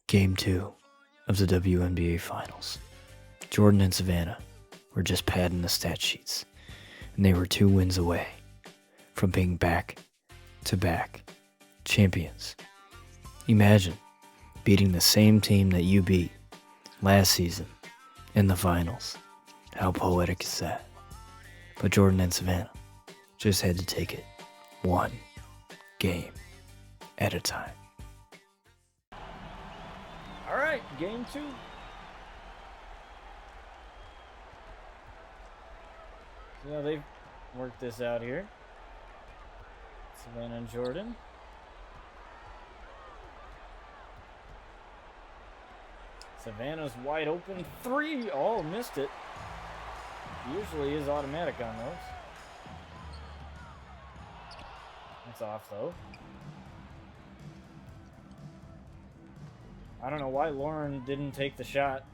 Game 2 of the WNBA Finals. Jordyn and Savannah were just padding the stat sheets, and they were 2 wins away from being back-to-back champions. Imagine beating the same team that you beat last season in the finals. How poetic is that? But Jordyn and Savannah just had to take it one game at a time. All right, game 2. So now they've worked this out here. Savannah and Jordyn. Savannah's wide open 3. Oh, missed it. Usually is automatic on those. That's off though. I don't know why Lauren didn't take the shot.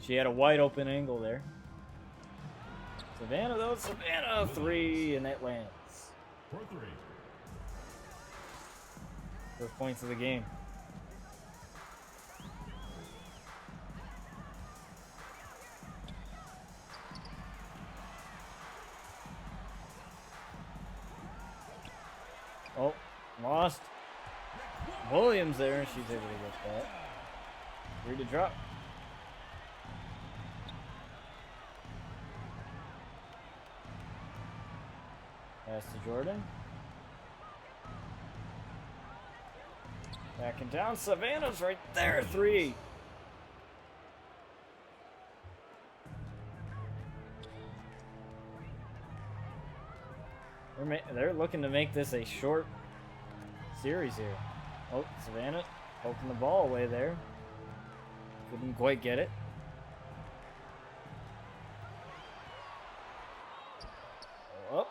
She had a wide open angle there. Savannah though, Savannah 3, and that lands. First points of the game. Oh, lost. Williams there, and she's able to get that. 3 to drop. Pass to Jordyn. Backing down. Savannah's right there. 3. They're looking to make this a short series here. Oh, Savannah poking the ball away there. Couldn't quite get it. Oh,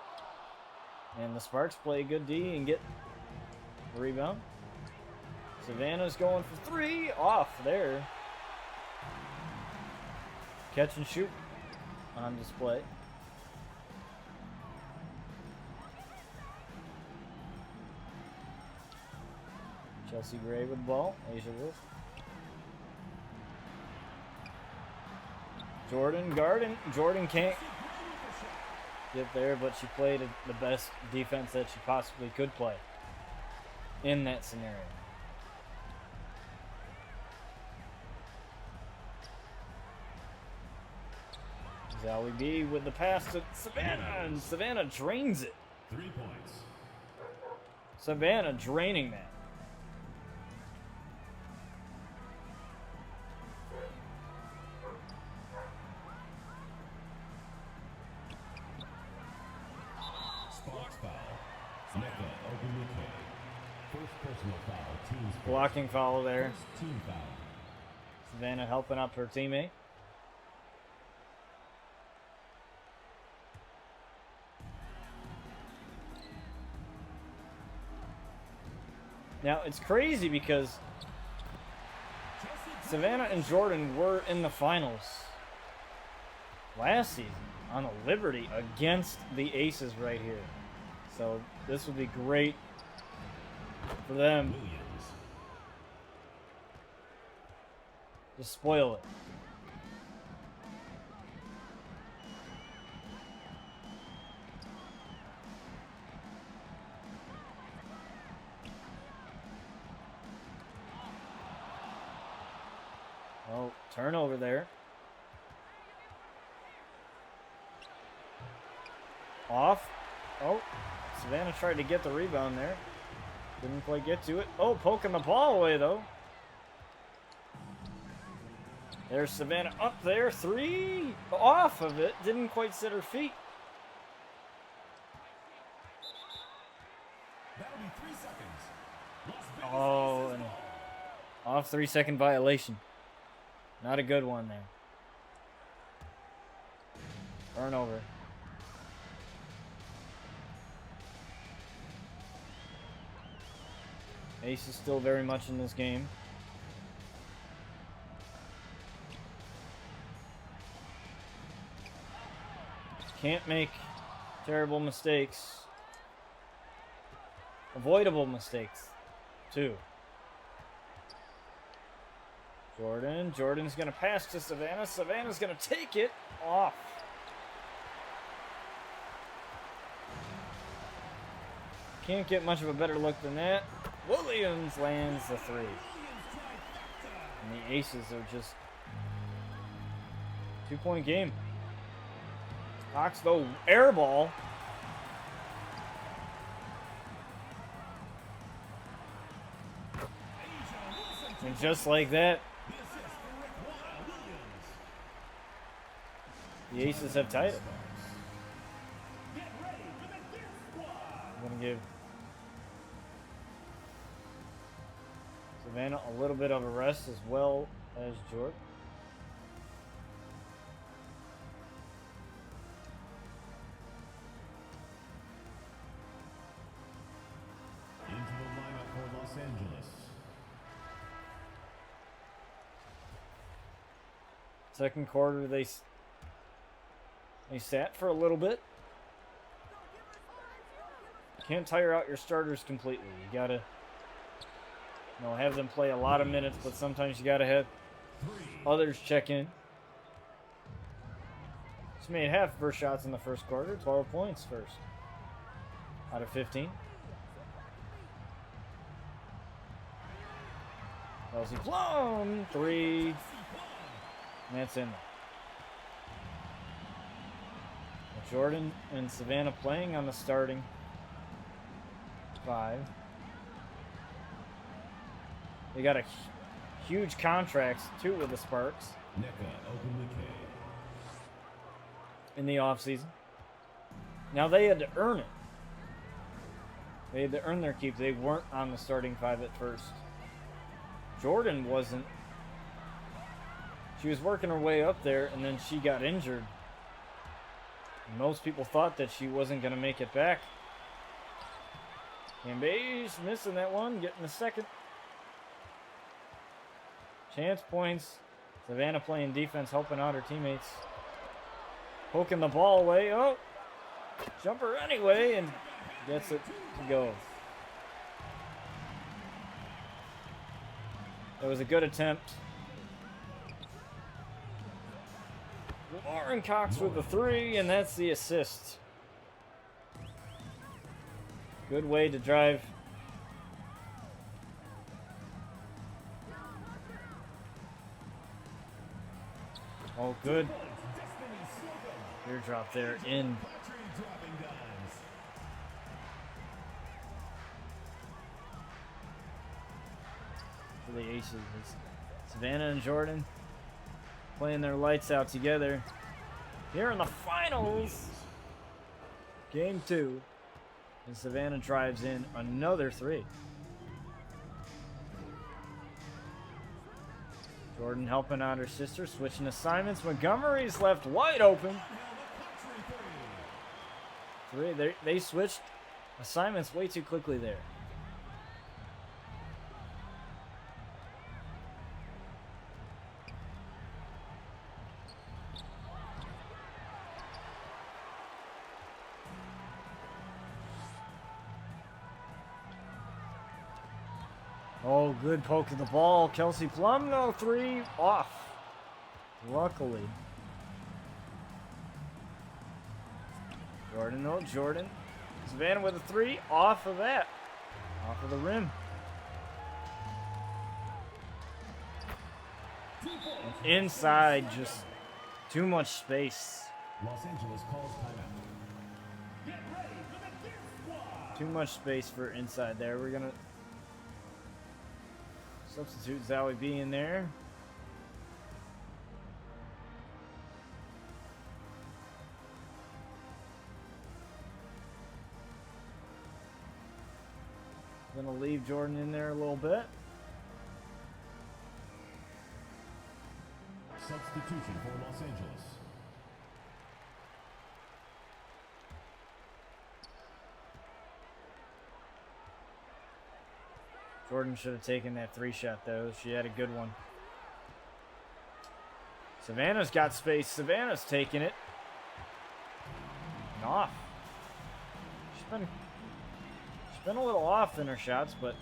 and the Sparks play good D and get the rebound. Savannah's going for 3. Off there. Catch and shoot on display. Chelsea Gray with the ball. Asia Wolf. Jordyn guarding. Jordyn can't get there, but she played the best defense that she possibly could play in that scenario. Zowie B with the pass to Savannah, and Savannah drains it. 3 points. Savannah draining that. Blocking foul there. Savannah helping up her teammate. Now it's crazy because Savannah and Jordyn were in the finals last season on the Liberty against the Aces right here. So this would be great for them to spoil it. Oh, turnover there. Off. Oh, Savannah tried to get the rebound there. Didn't quite get to it. Oh, poking the ball away, though. There's Savannah up there. 3 off of it. Didn't quite set her feet. That'll be 3 seconds. Oh, and off 3-second violation. Not a good one there. Turnover. Ace is still very much in this game. Can't make terrible mistakes. Avoidable mistakes, too. Jordyn's going to pass to Savannah. Savannah's going to take it off. Can't get much of a better look than that. Williams lands the three. And the Aces are just 2-point game. Cox, though, air ball. And just like that, the Aces have tied it. I'm going to give Savannah a little bit of a rest as well as Jordyn. Into the lineup for Los Angeles. Second quarter, they sat for a little bit. Can't tire out your starters completely. You gotta, have them play a lot of minutes, but sometimes you gotta have others check in. Just made half of her shots in the first quarter. 12 points first out of 15. Kelsey Plum, 3. And that's in. Jordyn and Savannah playing on the starting 5. They got a huge contracts too with the Sparks in the offseason. Now they had to earn it. They had to earn their keep. They weren't on the starting 5 at first. Jordyn wasn't. She was working her way up there, and then she got injured. Most people thought that she wasn't going to make it back. Cambay's missing that one, getting the second. Chance points. Savannah playing defense, helping out her teammates. Poking the ball away. Oh, jumper anyway, and gets it to go. It was a good attempt. Lauren Cox with the 3, and that's the assist. Good way to drive. Oh, good. Teardrop there in. For the Aces. Savannah and Jordyn playing their lights out together here in the finals. Game 2. And Savannah drives in another 3. Jordyn helping out her sister, switching assignments. Montgomery's left wide open. 3. They switched assignments way too quickly there. Oh, good poke of the ball. Kelsey Plum, no 3, off. Luckily. Jordyn. Savannah with a 3, off of that. Off of the rim. And inside, just too much space. Los Angeles calls timeout. Get ready for the Gear Squad. Too much space for inside there. We're going to substitute Zowie B in there. Gonna leave Jordyn in there a little bit. Substitution for Los Angeles. Jordyn should have taken that 3 shot though. She had a good one. Savannah's got space. Savannah's taking it. And off. She's been a little off in her shots, but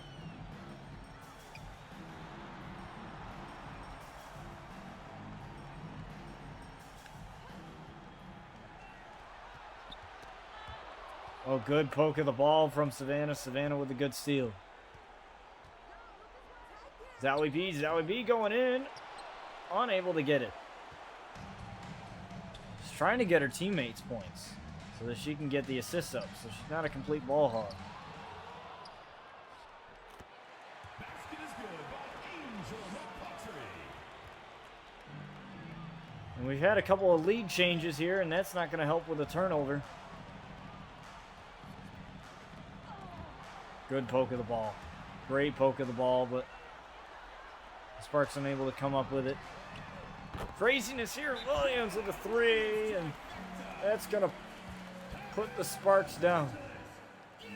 Oh, good poke of the ball from Savannah. Savannah with a good steal. Zowie B going in. Unable to get it. She's trying to get her teammates points so that she can get the assists up. So she's not a complete ball hog. Basket is good by Angel McCutchery. And we've had a couple of lead changes here, and that's not going to help with a turnover. Good poke of the ball. Great poke of the ball, but Sparks unable to come up with it. Craziness here. Williams with a 3, and that's going to put the Sparks down. We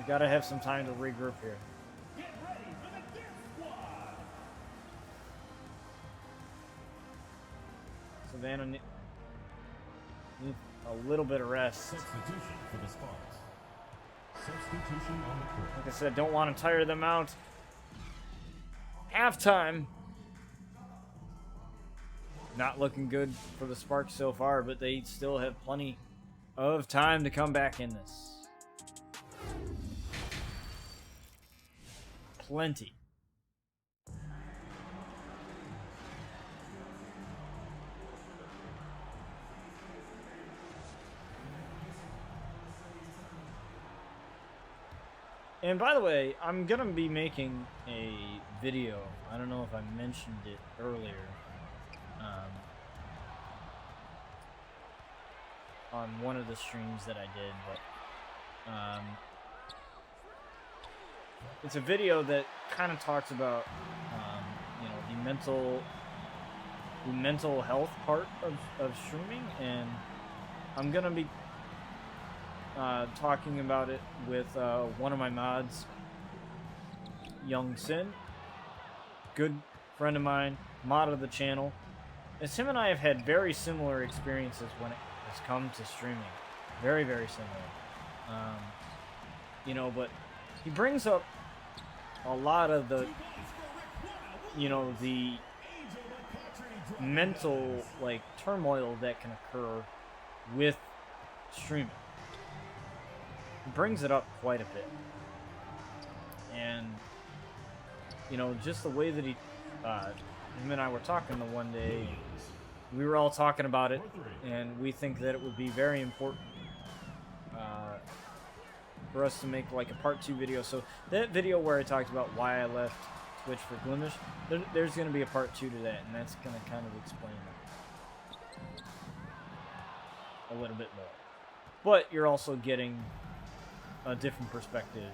got to have some time to regroup here. Get ready for the Dip Squad. Savannah needs a little bit of rest. Substitution for the Sparks. Substitution on the court. Like I said, don't want to tire them out. Halftime. Not looking good for the Sparks so far, but they still have plenty of time to come back in this. Plenty. And by the way, I'm gonna be making a video. I don't know if I mentioned it earlier. On one of the streams that I did, but it's a video that kind of talks about you know, the mental health part of streaming, and I'm gonna be talking about it with one of my mods, Young Sin, good friend of mine, mod of the channel. As him and I have had very similar experiences when it has come to streaming, very similar. You know, but he brings up a lot of the, you know, the mental like turmoil that can occur with streaming. He brings it up quite a bit, and you know, just the way that he, him and I were talking the one day, we were all talking about it, and we think that it would be very important for us to make like a part 2 video. So that video where I talked about why I left Twitch for Glimish, there's going to be a part 2 to that, and that's going to kind of explain it a little bit more. But you're also getting a different perspective.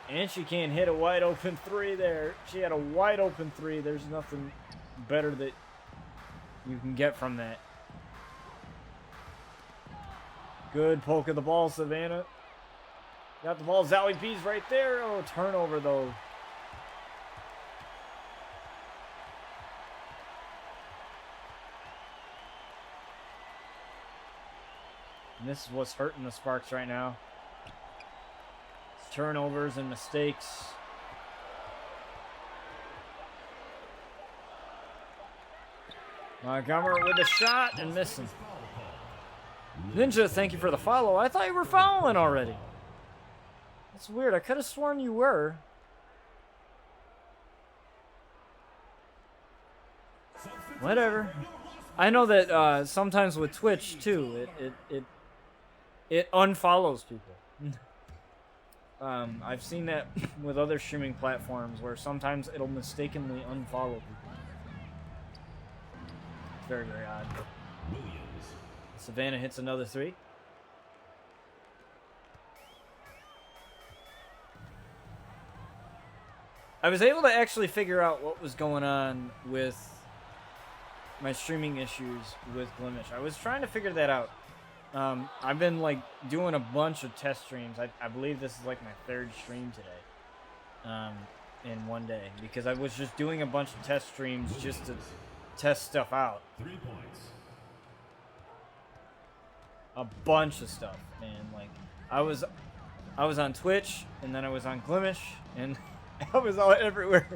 And she can't hit a wide open 3 there. She had a wide open 3. There's nothing better that you can get from that. Good poke of the ball, Savannah. Got the ball. Zowie B's right there. Oh, turnover though. And this is what's hurting the Sparks right now. It's turnovers and mistakes. Montgomery with a shot and missing. Ninja, thank you for the follow. I thought you were following already. That's weird. I could have sworn you were. Whatever. I know that sometimes with Twitch too, it unfollows people. I've seen that with other streaming platforms where sometimes it'll mistakenly unfollow people. It's very, very odd. Savannah hits another 3. I was able to actually figure out what was going on with my streaming issues with Glimish. I was trying to figure that out. I've been like doing a bunch of test streams. I believe this is like my 3rd stream today, in one day, because I was just doing a bunch of test streams just to test stuff out. 3 points. A bunch of stuff, man. Like I was on Twitch, and then I was on Glimish, and I was all everywhere,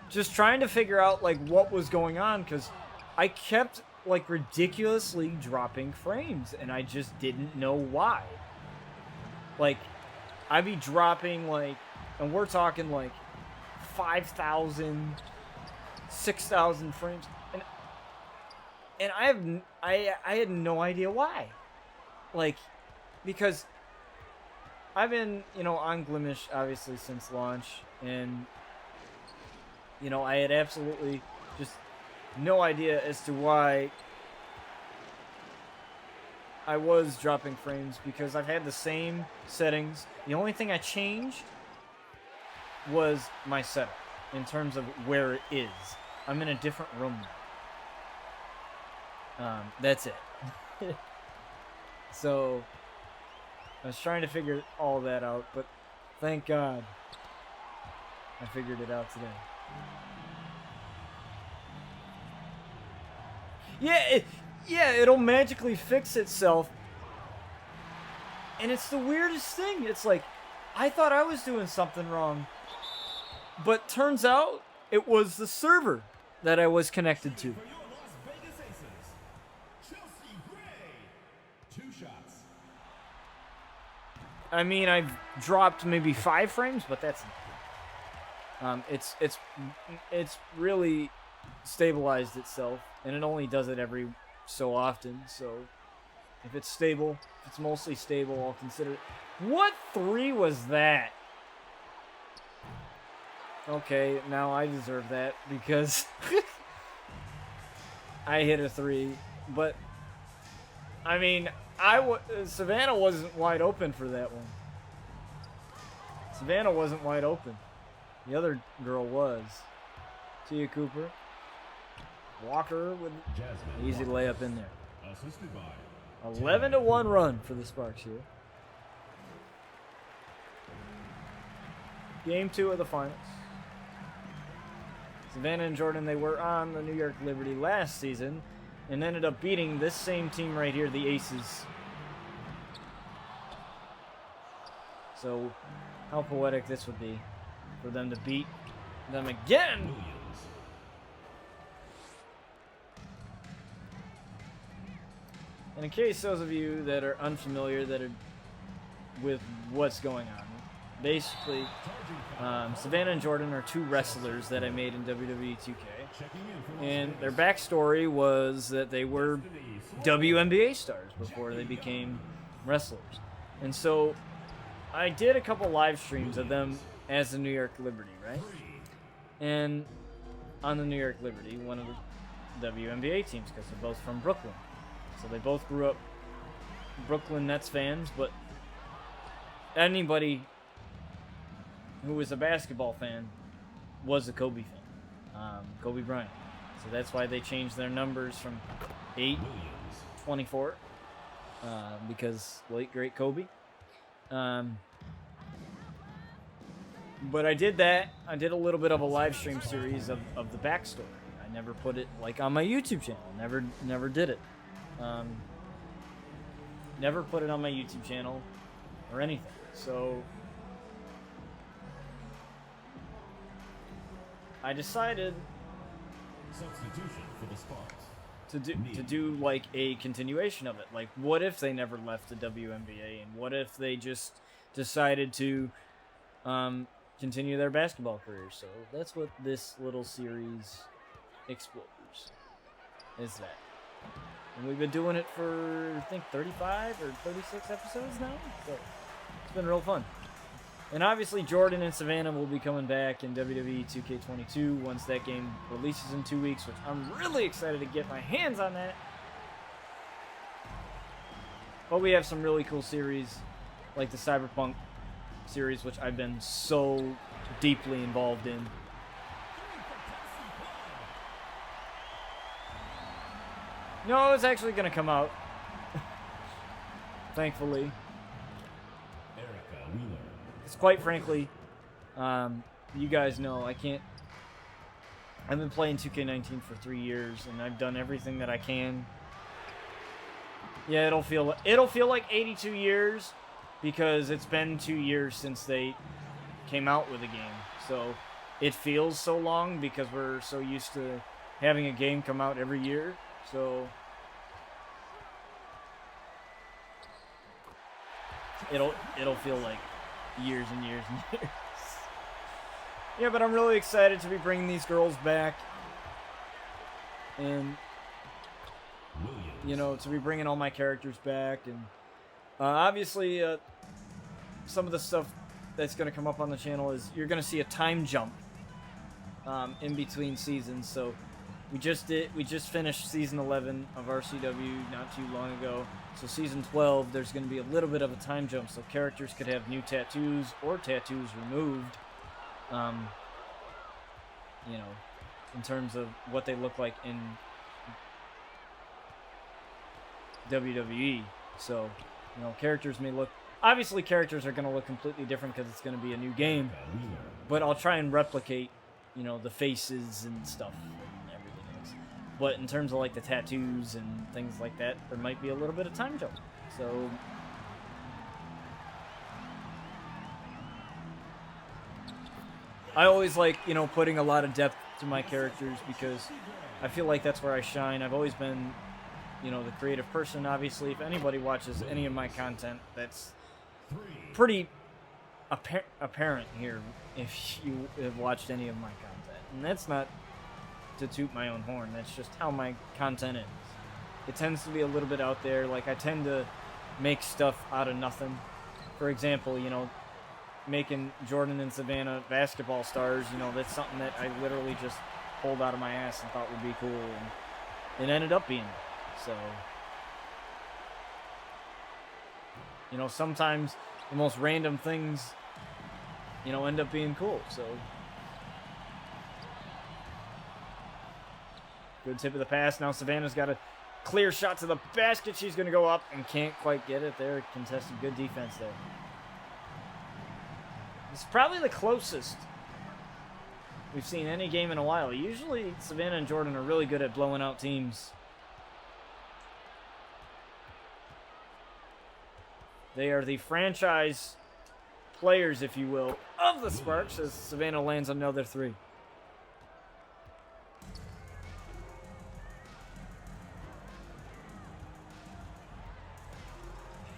just trying to figure out like what was going on, because I kept like ridiculously dropping frames, and I just didn't know why. Like, I'd be dropping like, and we're talking like 5,000, 6,000 frames, and I had no idea why. Like, because I've been, on Glimish obviously since launch, and I had absolutely just no idea as to why I was dropping frames, because I've had the same settings. The only thing I changed was my setup in terms of where it is. I'm in a different room now. That's it. So I was trying to figure all that out, but thank God I figured it out today. Yeah, it'll magically fix itself. And it's the weirdest thing. It's like, I thought I was doing something wrong, but turns out it was the server that I was connected to. For your Las Vegas Aces, Chelsea Gray. 2 shots. I mean, I've dropped maybe 5 frames, but that's it's really stabilized itself, and it only does it every so often. So if it's stable, if it's mostly stable, I'll consider it. What 3 was that? Okay, now I deserve that because I hit a 3, but I mean, Savannah wasn't wide open for that one. Savannah wasn't wide open. The other girl was. Tia Cooper. Walker with an easy layup in there. Assisted by 11-1 run for the Sparks here. Game 2 of the finals. Savannah and Jordyn, they were on the New York Liberty last season and ended up beating this same team right here, the Aces. So, how poetic this would be for them to beat them again. Williams. And in case those of you that are unfamiliar with what's going on, basically, Savannah and Jordyn are 2 wrestlers that I made in WWE 2K. And their backstory was that they were WNBA stars before they became wrestlers. And so I did a couple live streams of them as the New York Liberty, right? And on the New York Liberty, one of the WNBA teams, because they're both from Brooklyn. So they both grew up Brooklyn Nets fans, but anybody who was a basketball fan was a Kobe fan, Kobe Bryant. So that's why they changed their numbers from 8 to 24, because late great Kobe. But I did that. I did a little bit of a live stream series of the backstory. I never put it like on my YouTube channel. Never did it. Never put it on my YouTube channel or anything. So I decided Substitution for the Sparks. to do like a continuation of it. Like, what if they never left the WNBA, and what if they just decided to continue their basketball career? So that's what this little series explores. Is that? And we've been doing it for, I think, 35 or 36 episodes now. So it's been real fun. And obviously, Jordyn and Savannah will be coming back in WWE 2K22 once that game releases in 2 weeks, which I'm really excited to get my hands on that. But we have some really cool series, like the Cyberpunk series, which I've been so deeply involved in. No, it's actually going to come out. Thankfully. Erica Wheeler. Because quite frankly, you guys know I've been playing 2K19 for 3 years, and I've done everything that I can. Yeah, it'll feel like 82 years, because it's been 2 years since they came out with a game. So it feels so long because we're so used to having a game come out every year. So it'll feel like years and years and years. Yeah, but I'm really excited to be bringing these girls back, and you know, to be bringing all my characters back, and obviously some of the stuff that's going to come up on the channel is you're going to see a time jump in between seasons. So we just finished season 11 of RCW not too long ago. So season 12, there's going to be a little bit of a time jump, so characters could have new tattoos or tattoos removed. You know, in terms of what they look like in WWE. So, you know, characters may look... Obviously, characters are going to look completely different because it's going to be a new game. But I'll try and replicate, you know, the faces and stuff and everything else. But in terms of, like, the tattoos and things like that, there might be a little bit of time jump. So... I always like, you know, putting a lot of depth to my characters because I feel like that's where I shine. I've always been, you know, the creative person. Obviously, if anybody watches any of my content, that's pretty apparent here if you have watched any of my content. And that's not to toot my own horn. That's just how my content is. It tends to be a little bit out there. Like, I tend to make stuff out of nothing. For example, you know, making Jordyn and Savannah basketball stars, you know, that's something that I literally just pulled out of my ass and thought would be cool, and it ended up being. So, you know, sometimes the most random things, you know, end up being cool. So, good tip of the pass. Now Savannah's got a clear shot to the basket. She's going to go up and can't quite get it there. Contested. Good defense there. It's probably the closest we've seen any game in a while. Usually, Savannah and Jordyn are really good at blowing out teams. They are the franchise players, if you will, of the Sparks as Savannah lands another three.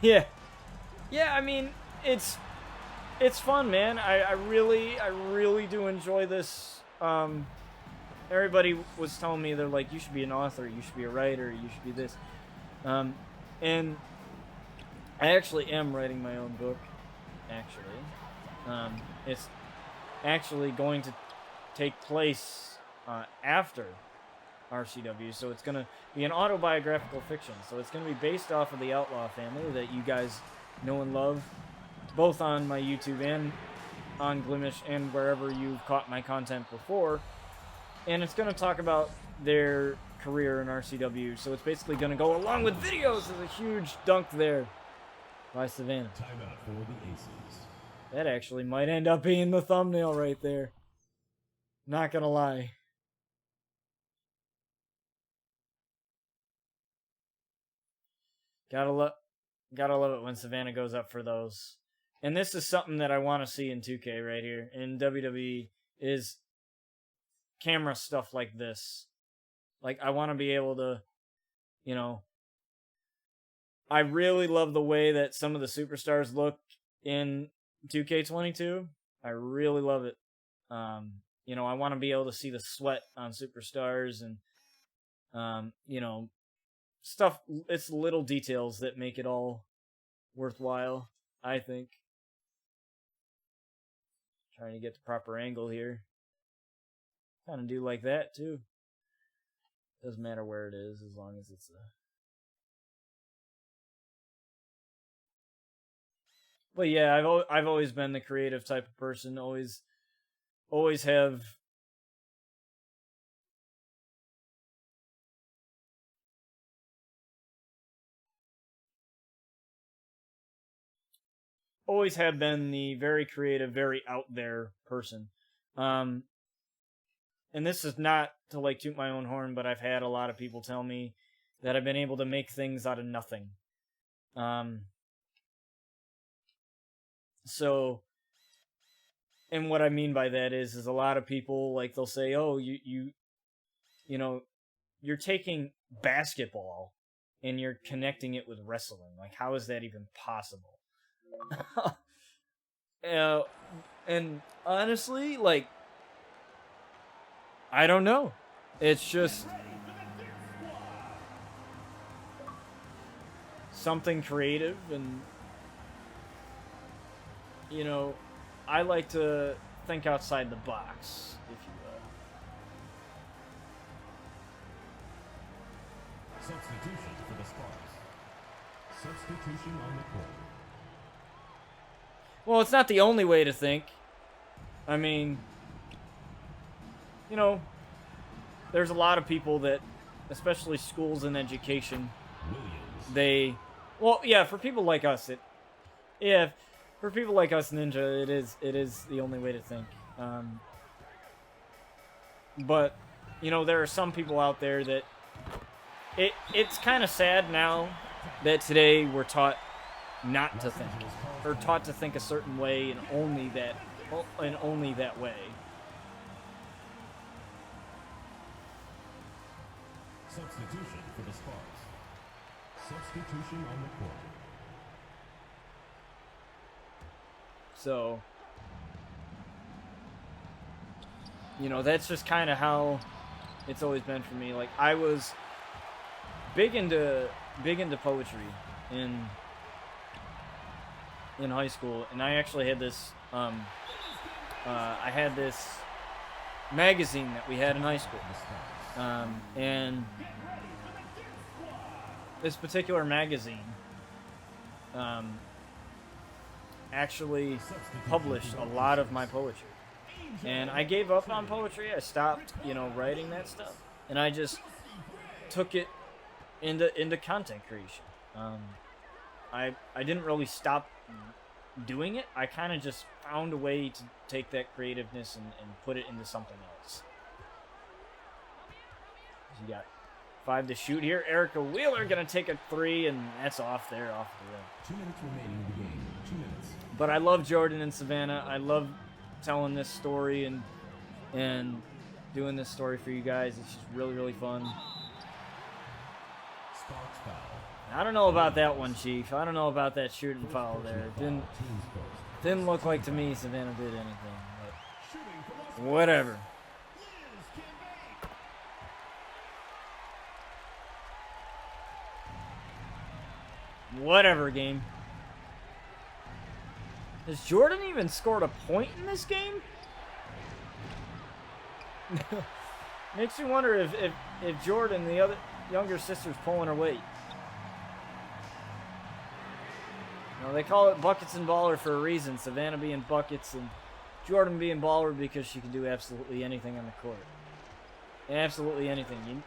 Yeah. Yeah, I mean, it's fun, man. I really do enjoy this. Everybody was telling me, they're like, you should be an author, you should be a writer, you should be this. And I actually am writing my own book, actually. It's actually going to take place after RCW, so it's going to be an autobiographical fiction. So it's going to be based off of the Outlaw family that you guys know and love, both on my YouTube and on Glimish and wherever you've caught my content before. And it's going to talk about their career in RCW. So it's basically going to go along with videos. There's a huge dunk there by Savannah. Timeout for the Aces. That actually might end up being the thumbnail right there. Not going to lie. Gotta love it when Savannah goes up for those. And this is something that I want to see in 2K right here. In WWE is camera stuff like this. Like, I want to be able to, you know... I really love the way that some of the superstars look in 2K22. I really love it. You know, I want to be able to see the sweat on superstars and, you know, stuff. It's little details that make it all worthwhile, I think. Trying to get the proper angle here. Kind of do like that, too. Doesn't matter where it is, as long as it's a... But yeah, I've always been the creative type of person. Always have... Always have been the very creative, very out there person. And this is not to like toot my own horn, but I've had a lot of people tell me that I've been able to make things out of nothing. So, and what I mean by that is a lot of people, like, they'll say, oh, you know, you're taking basketball and you're connecting it with wrestling. Like, how is that even possible? And honestly, like, I don't know. It's just something creative, and you know, I like to think outside the box, if you will. Substitution for the Sparks. Substitution on the court. Well, it's not the only way to think. I mean, you know, there's a lot of people that, especially schools and education, Williams. well, yeah, for people like us, for people like us, Ninja, it is the only way to think. But, you know, there are some people out there that it's kind of sad now that today we're taught not to think, or taught to think a certain way and only that way. Substitution for the Sparks. Substitution on the court. So, you know, that's just kind of how it's always been for me. Like, I was big into poetry in high school, and I actually had this magazine that we had in high school, and this particular magazine actually published a lot of my poetry, and I gave up on poetry. I stopped, you know, writing that stuff, and I just took it into content creation. I didn't really stop doing it. I kind of just found a way to take that creativeness and put it into something else. You got 5 to shoot here. Erica Wheeler gonna take a 3, and that's off there, off the rim. 2 minutes remaining in the game. 2 minutes. But I love Jordyn and Savannah. I love telling this story and doing this story for you guys. It's just really, really fun. Sparks foul. I don't know about that one, Chief. I don't know about that shooting foul there. It didn't look like to me Savannah did anything. But whatever. Whatever, game. Has Jordyn even scored a point in this game? Makes you wonder if Jordyn, the other younger sister's pulling her weight. Now, they call it buckets and baller for a reason. Savannah being buckets and Jordyn being baller because she can do absolutely anything on the court. Absolutely anything.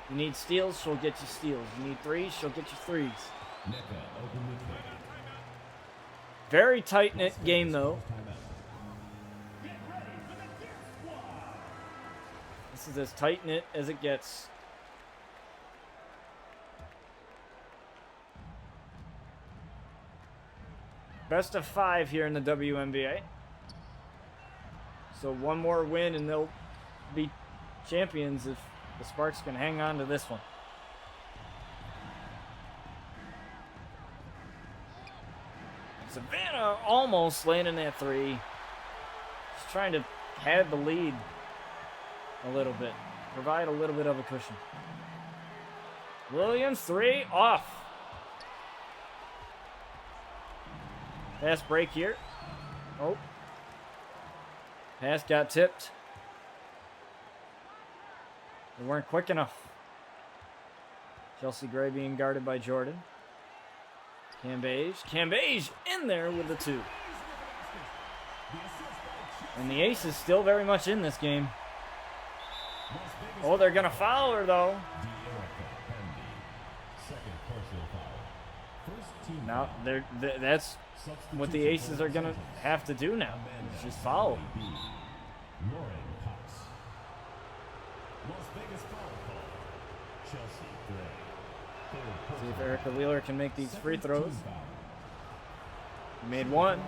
You need steals, she'll get you steals. You need threes, she'll get you threes. Very tight-knit game, though. This is as tight-knit as it gets. Best of 5 here in the WNBA. So one more win and they'll be champions if the Sparks can hang on to this one. Savannah almost landing that 3. Just trying to pad the lead a little bit. Provide a little bit of a cushion. Williams 3 off. Fast break here. Oh. Pass got tipped. They weren't quick enough. Chelsea Gray being guarded by Jordyn. Cambage in there with the 2. And the ace is still very much in this game. Oh, they're going to foul her, though. Now, that's what the aces are going to have to do now. It's just foul. See if Erica Wheeler can make these free throws. He made 1.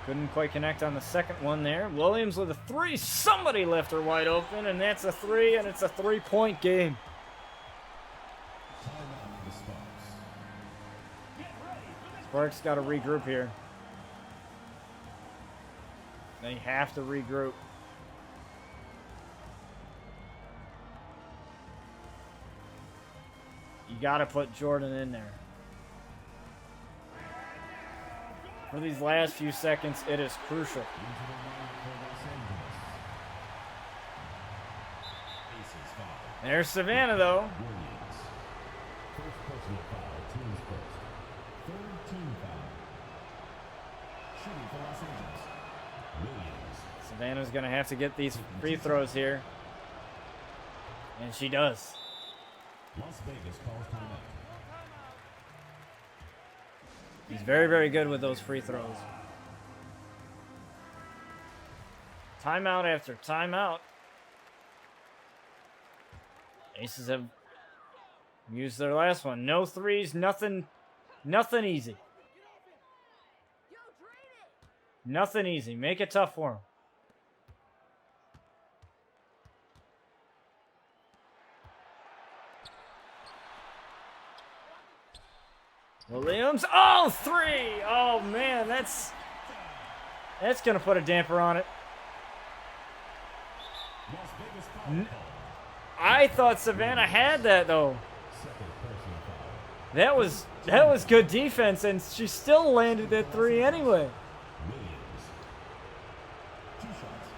Couldn't quite connect on the second one there. Williams with a three. Somebody left her wide open, and that's a three, and it's a 3-point game. Timeout for the Sparks. Sparks got to regroup here. They have to regroup. You got to put Jordyn in there. For these last few seconds, it is crucial. Into the line for Los Angeles. Aces foul. There's Savannah, though. Williams. First personal foul, team's first. Third team foul. Shooting for Los Angeles. Williams. Savannah's going to have to get these free throws here. And she does. Las Vegas calls timeout. He's very, very good with those free throws. Timeout after timeout. Aces have used their last one. No threes, nothing easy. Nothing easy. Make it tough for them. Williams, oh, three! Oh man, that's gonna put a damper on it. Las Vegas foul call. I thought Savannah had that though. Second personal foul. That was good defense, and she still landed that three anyway. Williams. Two shots.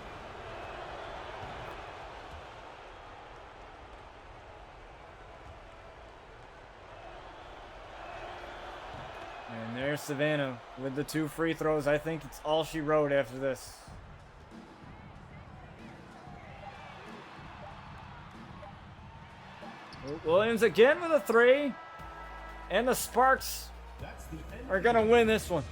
And there's Savannah with the 2 free throws. I think it's all she wrote after this. Williams again with a 3. And the Sparks That's the end. are going to win this one.